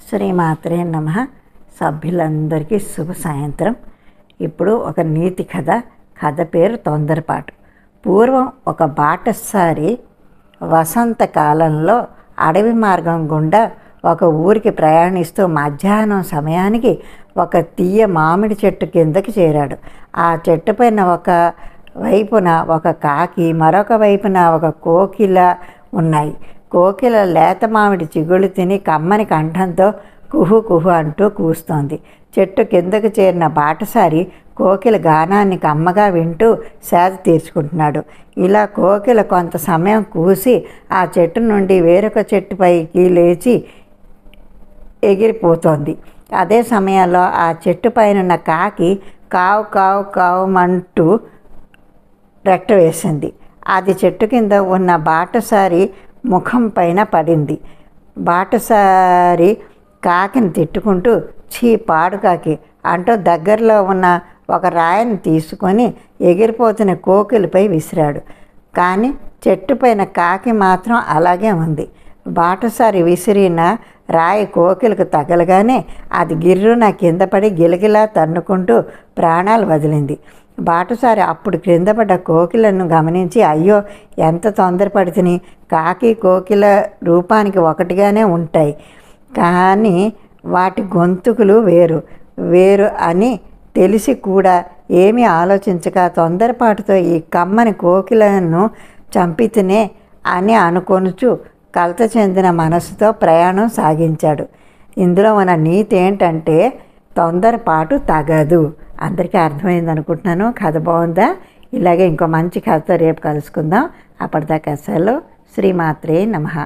శ్రీమాత్రే నమః. సభ్యులందరికీ శుభ సాయంత్రం. ఇప్పుడు ఒక నీతి కథ పేరు తొందరపాటు. పూర్వం ఒక బాటసారి వసంతకాలంలో అడవి మార్గం గుండా ఒక ఊరికి ప్రయాణిస్తూ మధ్యాహ్నం సమయానికి ఒక తీయ మామిడి చెట్టు కిందకి చేరాడు. ఆ చెట్టు పైన ఒక వైపున ఒక కాకి, మరొక వైపున ఒక కోకిల ఉన్నాయి. కోకిల లేత మామిడి చిగుళ్ళు తిని కమ్మని కంఠంతో కుహు కుహు అంటూ కూస్తోంది. చెట్టు కిందకు చేరిన బాటసారి కోకిల గానాన్ని కమ్మగా వింటూ సేద తీర్చుకుంటున్నాడు. ఇలా కోకిల కొంత సమయం కూసి ఆ చెట్టు నుండి వేరొక చెట్టుపైకి లేచి ఎగిరిపోతోంది. అదే సమయంలో ఆ చెట్టు పైన కాకి కావు కావు కావుమంటూ రెట్ట వేసింది. అది చెట్టు కింద ఉన్న బాటసారి ముఖం పైన పడింది. బాటసారి కాకిని తిట్టుకుంటూ ఛీ పాడు కాకి అంటూ దగ్గరలో ఉన్న ఒక రాయిని తీసుకొని ఎగిరిపోతున్న కోకిలపై విసిరాడు. కానీ చెట్టుపైన కాకి మాత్రం అలాగే ఉంది. బాటసారి విసిరిన రాయి కోకిలకు తగలగానే అది గిర్రున కింద పడి గిలగిలా తన్నుకుంటూ ప్రాణాలు వదిలింది. బాటసారి అప్పుడు క్రింద పడ్డ కోకిలను గమనించి, అయ్యో ఎంత తొందరపడితిని, కాకి కోకిల రూపానికి ఒకటిగానే ఉంటాయి, కానీ వాటి గొంతుకులు వేరు వేరు అని తెలిసి కూడా ఏమీ ఆలోచించక తొందరపాటుతో ఈ కమ్మని కోకిలను చంపితేనే అని అనుకొనుచు కలత చెందిన మనసుతో ప్రయాణం సాగించాడు. ఇందులో మన నీతి ఏంటంటే తొందరపాటు తగదు. అందరికీ అర్థమైంది అనుకుంటున్నాను. కథ బాగుందా? ఇలాగే ఇంకో మంచి కథతో రేపు కలుసుకుందాం. అప్పటిదాకా సెలవు. శ్రీమాత్రే నమః.